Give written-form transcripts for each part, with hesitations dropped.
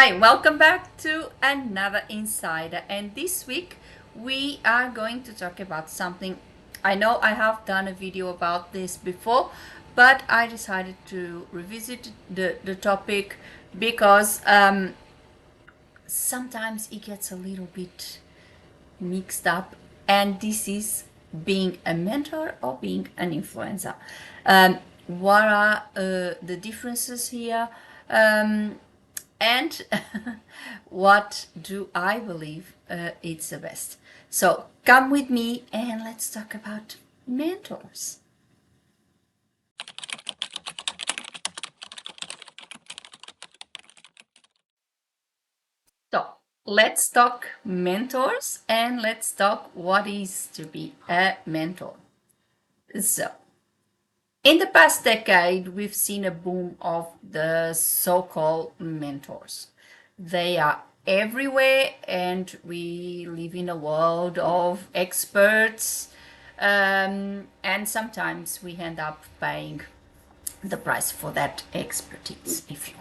Hi, welcome back to another Insider. And this week we are going to talk about something. I know I have done a video about this before, but I decided to revisit the topic because sometimes it gets a little bit mixed up, and this is being a mentor or being an influencer. What are the differences here? And what do I believe it's the best? So come with me and let's talk about mentors. So let's talk mentors and let's talk what is to be a mentor. So in the past decade, we've seen a boom of the so-called mentors. They are everywhere, and we live in a world of experts, and sometimes we end up paying the price for that expertise, if you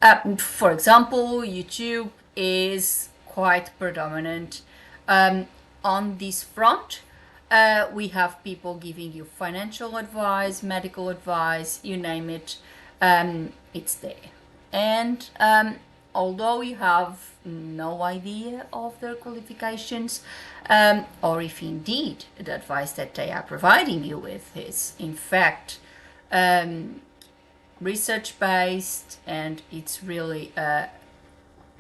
like. For example, YouTube is quite predominant on this front. We have people giving you financial advice, medical advice, you name it, it's there. And although you have no idea of their qualifications, or if indeed the advice that they are providing you with is in fact research based and it's really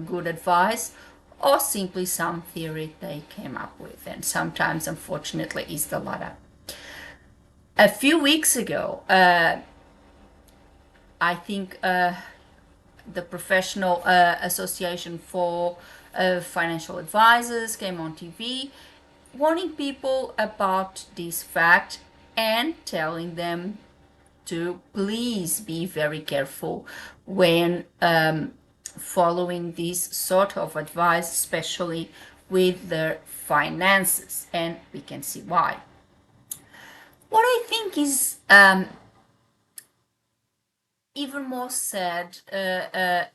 good advice, or simply some theory they came up with, and sometimes unfortunately is the latter. A few weeks ago, I think the Professional Association for Financial Advisors came on TV warning people about this fact and telling them to please be very careful when following this sort of advice, especially with their finances, and we can see why. What I think is even more sad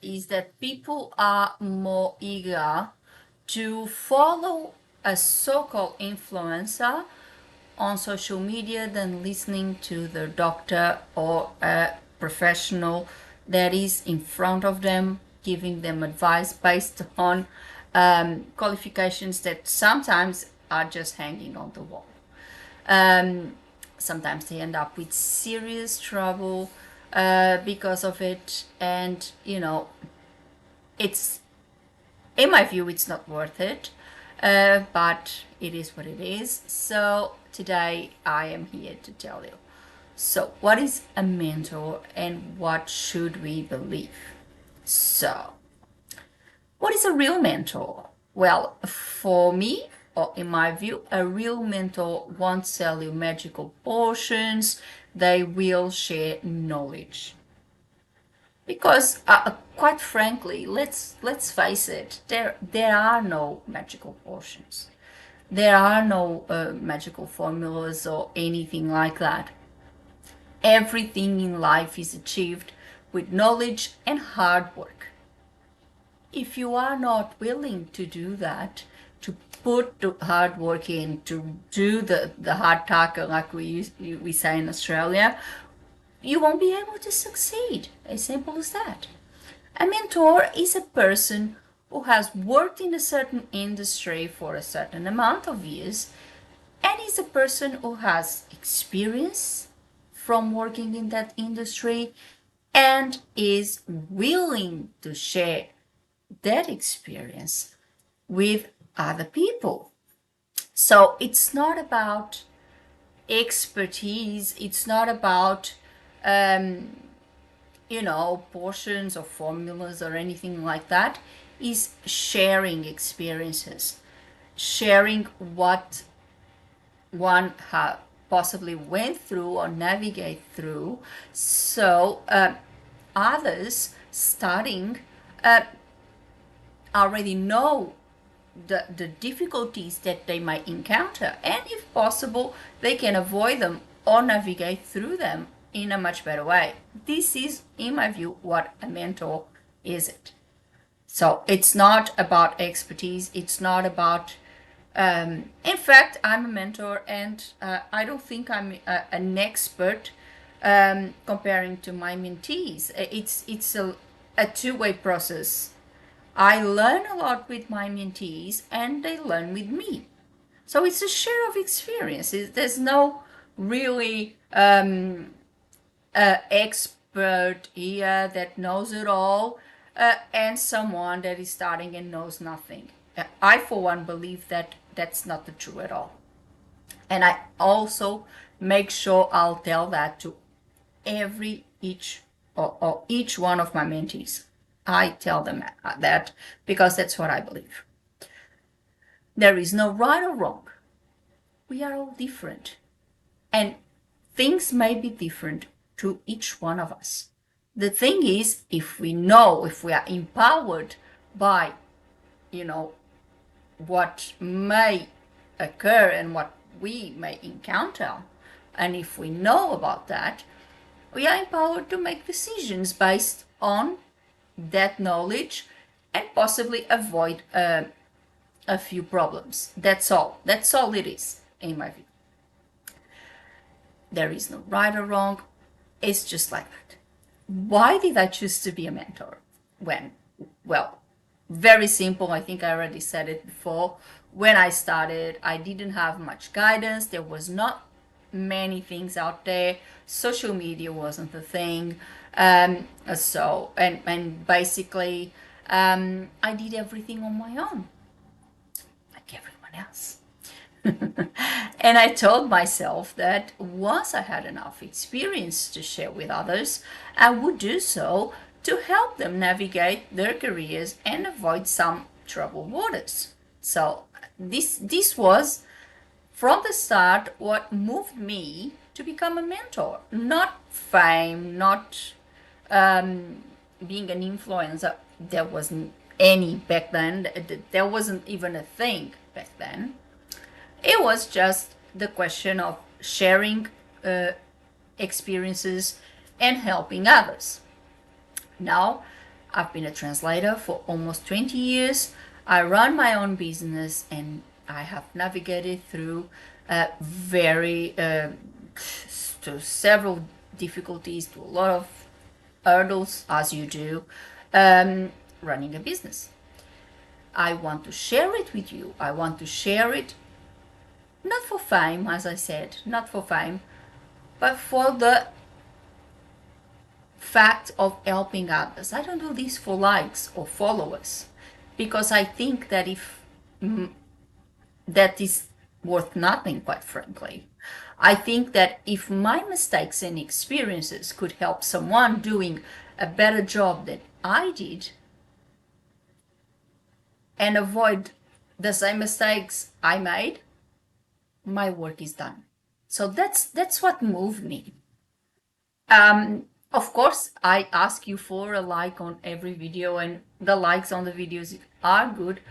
is that people are more eager to follow a so-called influencer on social media than listening to their doctor or a professional that is in front of them, giving them advice based on qualifications that sometimes are just hanging on the wall. Sometimes they end up with serious trouble because of it, and it's, in my view, it's not worth it, but it is what it is. So today I am here to tell you. So what is a mentor and what should we believe? So what is a real mentor? Well, for me, or in my view, a real mentor won't sell you magical potions. They will share knowledge. Because, quite frankly, let's face it, there are no magical potions. There are no magical formulas or anything like that. Everything in life is achieved with knowledge and hard work. If you are not willing to do that, to put the hard work in, to do the hard tackle like we say in Australia, you won't be able to succeed. As simple as that. A mentor is a person who has worked in a certain industry for a certain amount of years and is a person who has experience from working in that industry and is willing to share that experience with other people. So it's not about expertise, it's not about portions or formulas or anything like that. Is sharing experiences, sharing what one possibly went through or navigate through, so others starting already know the difficulties that they might encounter, and if possible they can avoid them or navigate through them in a much better way. This is, in my view, what a mentor is. It So it's not about expertise. It's not about, in fact, I'm a mentor, and I don't think I'm an expert comparing to my mentees. It's a two-way process. I learn a lot with my mentees, and they learn with me. So it's a share of experiences. There's no really expert here that knows it all, and someone that is starting and knows nothing. I, for one, believe that that's not the true at all. And I also make sure I'll tell that to every or each one of my mentees. I tell them that because that's what I believe. There is no right or wrong. We are all different. And things may be different to each one of us. The thing is, if we know, if we are empowered by, you know, what may occur and what we may encounter, and if we know about that, we are empowered to make decisions based on that knowledge and possibly avoid a few problems. That's all. That's all it is, in my view. There is no right or wrong. It's just like that. Why did I choose to be a mentor? When? Well, very simple. I think I already said it before. When I started, I didn't have much guidance. There was not many things out there. Social media wasn't the thing. And basically, I did everything on my own, like everyone else. And I told myself that once I had enough experience to share with others, I would do so to help them navigate their careers and avoid some troubled waters. So this was from the start what moved me to become a mentor. Not fame, not being an influencer. There wasn't any back then. There wasn't even a thing back then. It was just the question of sharing experiences and helping others. Now, I've been a translator for almost 20 years. I run my own business, and I have navigated through to several difficulties, to a lot of hurdles, as you do, running a business. I want to share it with you. I want to share it not for fame, as I said, not for fame, but for the fact of helping others. I don't do this for likes or followers, because I think that if that is worth nothing, quite frankly. I think that if my mistakes and experiences could help someone doing a better job than I did and avoid the same mistakes I made, my work is done. So that's what moved me. Of course, I ask you for a like on every video, and the likes on the videos are good.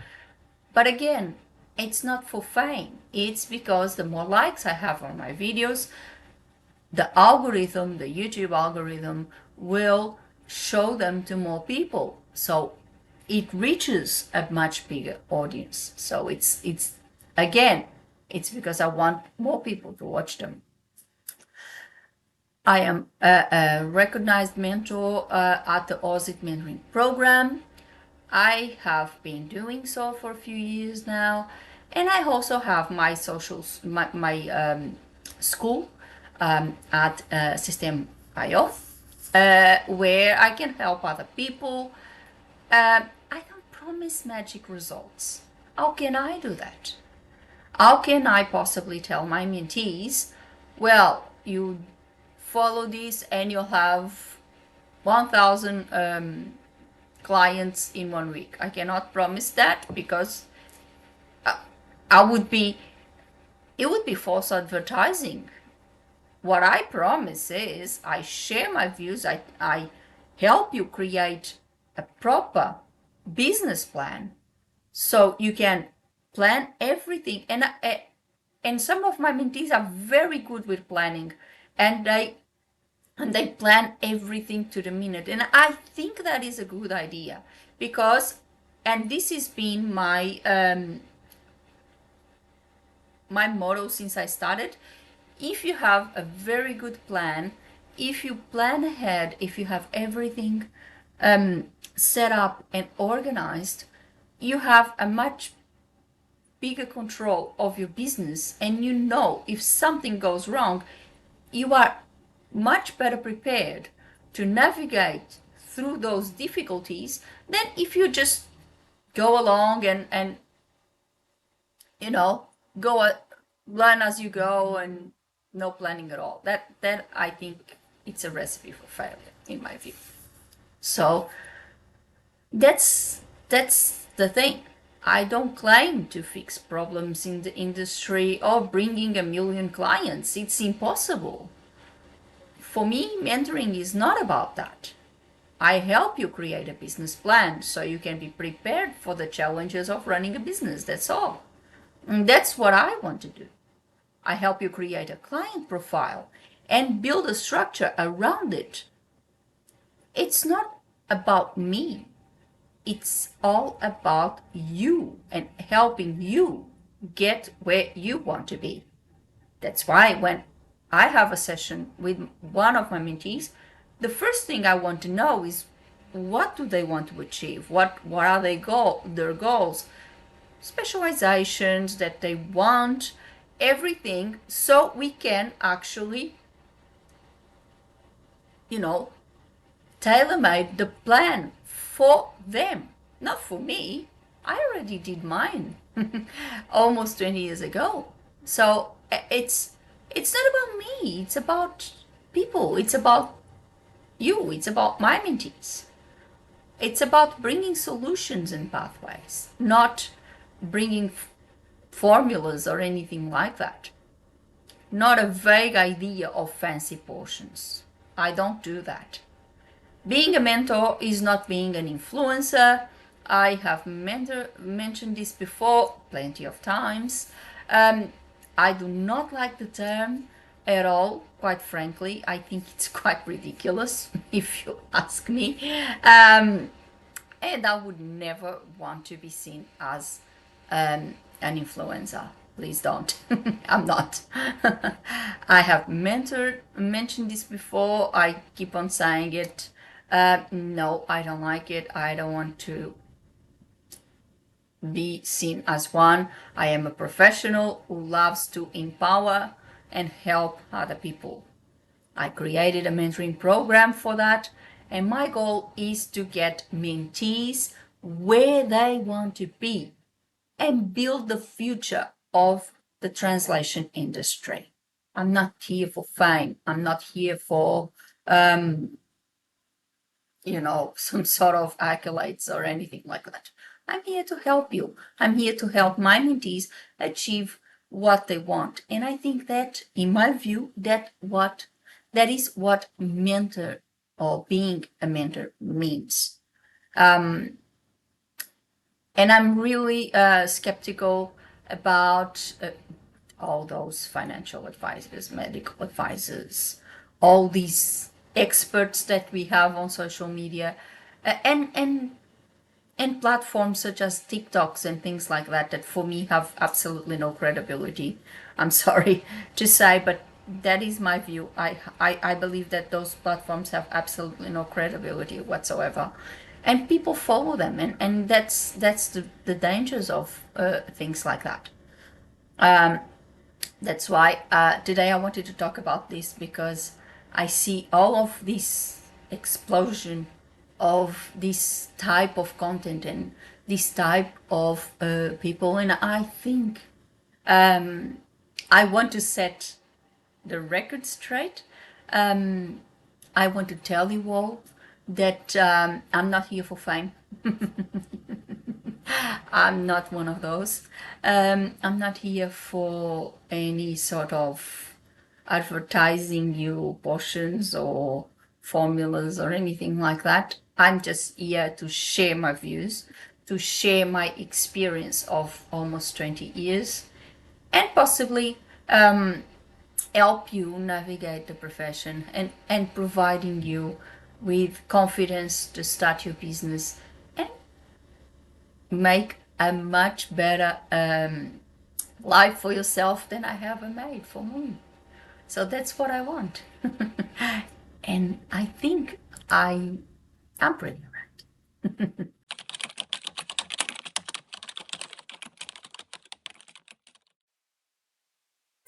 But again, it's not for fame. It's because the more likes I have on my videos, the algorithm, the YouTube algorithm, will show them to more people. So it reaches a much bigger audience. So it's again, it's because I want more people to watch them. I am a recognized mentor at the Aussie Mentoring Program. I have been doing so for a few years now, and I also have my my school at System.io, where I can help other people. I don't promise magic results. How can I do that? How can I possibly tell my mentees, well, you follow this and you'll have 1,000 clients in 1 week? I cannot promise that, because it would be false advertising. What I promise is I share my views. I help you create a proper business plan so you can plan everything. And some of my mentees are very good with planning, and they plan everything to the minute. And I think that is a good idea, because And this has been my motto since I started. If you have a very good plan, if you plan ahead, if you have everything set up and organized, you have a much bigger control of your business, and you know if something goes wrong, you are much better prepared to navigate through those difficulties than if you just go along and you know go learn as you go and no planning at all. That I think it's a recipe for failure in my view. So that's the thing. I don't claim to fix problems in the industry or bringing a million clients. It's impossible. For me, mentoring is not about that. I help you create a business plan so you can be prepared for the challenges of running a business. That's all. And that's what I want to do. I help you create a client profile and build a structure around it. It's not about me. It's all about you and helping you get where you want to be. That's why when I have a session with one of my mentees, the first thing I want to know is what do they want to achieve? What are their goals? Specializations that they want, everything, so we can actually, you know, tailor-made the plan for them, not for me. I already did mine almost 20 years ago. So it's not about me, it's about people, it's about you, it's about my mentees. It's about bringing solutions and pathways, not bringing formulas or anything like that. Not a vague idea of fancy portions. I don't do that. Being a mentor is not being an influencer. I have mentioned this before plenty of times. I do not like the term at all, quite frankly. I think it's quite ridiculous, if you ask me. And I would never want to be seen as an influencer. Please don't. I'm not. I have mentioned this before. I keep on saying it. No, I don't like it. I don't want to be seen as one. I am a professional who loves to empower and help other people. I created a mentoring program for that, and my goal is to get mentees where they want to be and build the future of the translation industry. I'm not here for fame. I'm not here for, some sort of accolades or anything like that. I'm here to help you. I'm here to help my mentees achieve what they want. And I think that, in my view, that is what mentor or being a mentor means. And I'm really skeptical about all those financial advisors, medical advisors, all these experts that we have on social media, and platforms such as TikToks and things like that, that for me have absolutely no credibility. I'm sorry to say, but that is my view. I believe that those platforms have absolutely no credibility whatsoever. And people follow them, and that's the dangers of things like that. That's why today I wanted to talk about this, because I see all of this explosion of this type of content and this type of people, and I think I want to set the record straight. I want to tell you all that I'm not here for fame. I'm not one of those. I'm not here for any sort of advertising you potions or formulas or anything like that. I'm just here to share my views, to share my experience of almost 20 years, and possibly help you navigate the profession, and providing you with confidence to start your business, and make a much better life for yourself than I have made for me. So that's what I want. And I think I'm pretty right.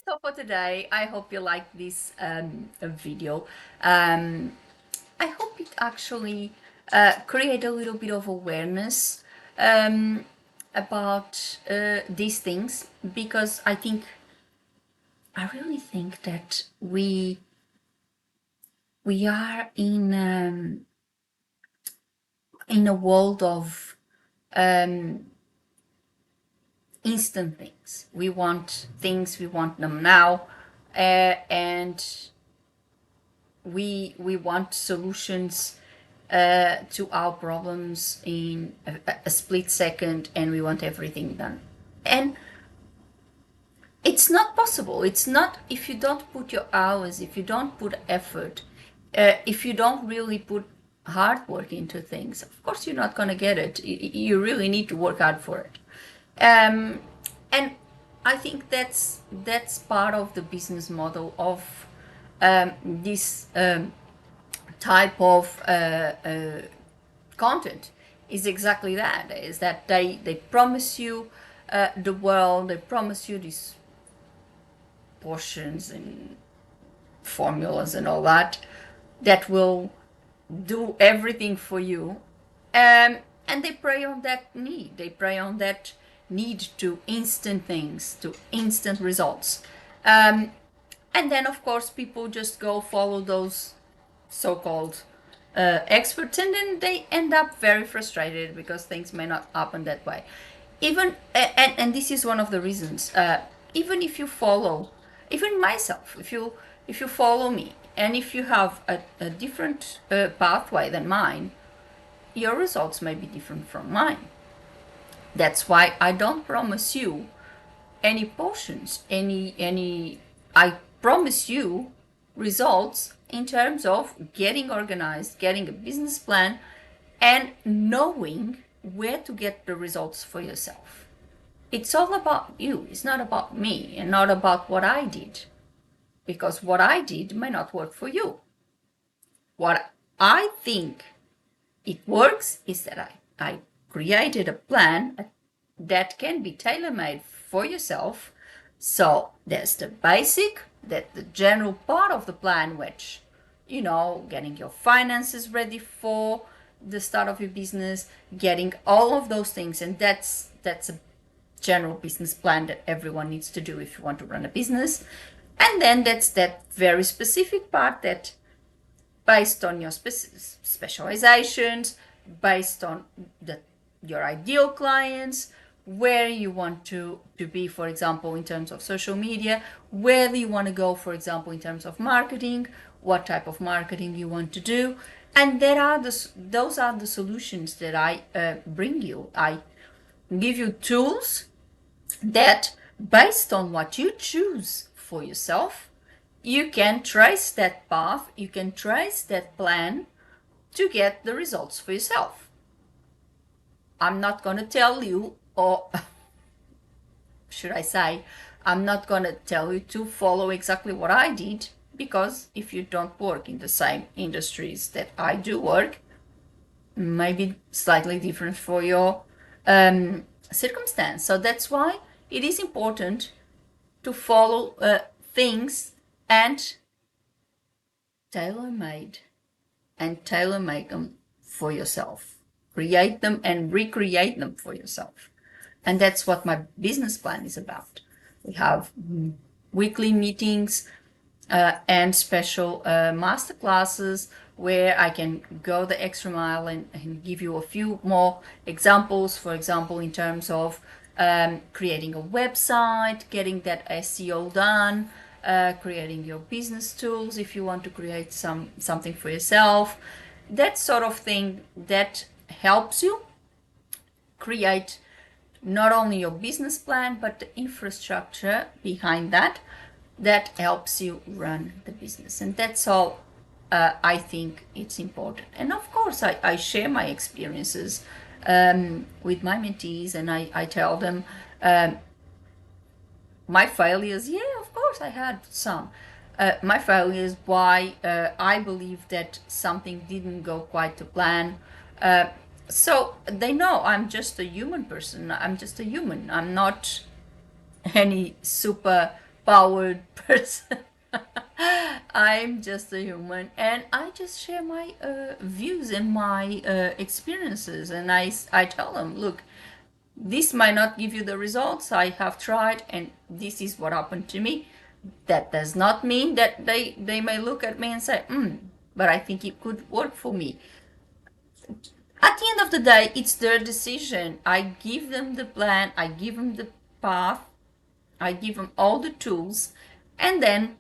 So for today, I hope you like this video. Um, I hope it actually create a little bit of awareness um, about these things, because I really think that we are in a world of um, instant things. We want things, we want them now, and we want solutions to our problems in a split second, and we want everything done. And it's not possible. It's not, if you don't put your hours, if you don't put effort, if you don't really put hard work into things, of course you're not going to get it. You really need to work hard for it. Um, and I think that's part of the business model of this type of content, is exactly that, is that they promise you the world, they promise you these portions and formulas and all that that will do everything for you. And they prey on that need. They prey on that need to instant things, to instant results. And then, of course, people just go follow those so-called experts, and then they end up very frustrated because things may not happen that way. Even and this is one of the reasons. Even if you follow, even myself, if you follow me, and if you have a different pathway than mine, your results may be different from mine. That's why I don't promise you any portions, any. I promise you results in terms of getting organized, getting a business plan, and knowing where to get the results for yourself. It's all about you. It's not about me and not about what I did, because what I did may not work for you. What I think it works is that I created a plan that can be tailor-made for yourself. So there's the basic, that the general part of the plan, which, getting your finances ready for the start of your business, getting all of those things, and that's a general business plan that everyone needs to do if you want to run a business. And then that's that very specific part that, based on your specializations, based on your ideal clients, where you want to be, for example, in terms of social media, where you want to go, for example, in terms of marketing, what type of marketing you want to do. And those are the solutions that I bring you. I give you tools that, based on what you choose for yourself, you can trace that path, you can trace that plan to get the results for yourself. I'm not going to tell you, or should I say, I'm not going to tell you to follow exactly what I did, because if you don't work in the same industries that I do work, maybe slightly different for your circumstance. So that's why it is important to follow things and tailor-made and tailor-make them for yourself. Create them and recreate them for yourself. And that's what my business plan is about. We have weekly meetings and special master classes where I can go the extra mile and give you a few more examples. For example, in terms of creating a website, getting that SEO done, creating your business tools if you want to create something for yourself, that sort of thing that helps you create not only your business plan but the infrastructure behind that helps you run the business. And that's all I think it's important. And of course I share my experiences with my mentees, and I tell them my failures. Yeah, of course, I had some. My failures, why I believe that something didn't go quite to plan. Uh, so they know I'm just a human person. I'm just a human. I'm not any super powered person. I'm just a human, and I just share my views and my experiences. And I tell them, look, this might not give you the results I have tried, and this is what happened to me. That does not mean that they may look at me and say, but I think it could work for me. At the end of the day, it's their decision. I give them the plan, I give them the path, I give them all the tools, and then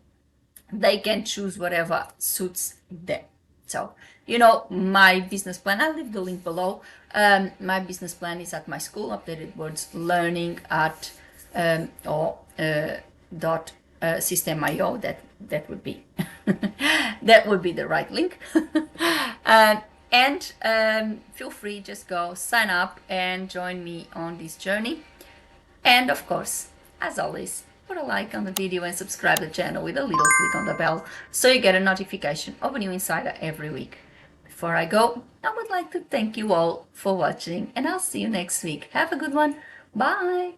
they can choose whatever suits them. So, my business plan, I'll leave the link below. My business plan is at my school, updated words learning at or dot system.io. That would be that would be the right link. And feel free, just go sign up and join me on this journey. And of course, as always, put a like on the video and subscribe to the channel with a little click on the bell so you get a notification of a new insider every week. Before I go, I would like to thank you all for watching, and I'll see you next week. Have a good one. Bye.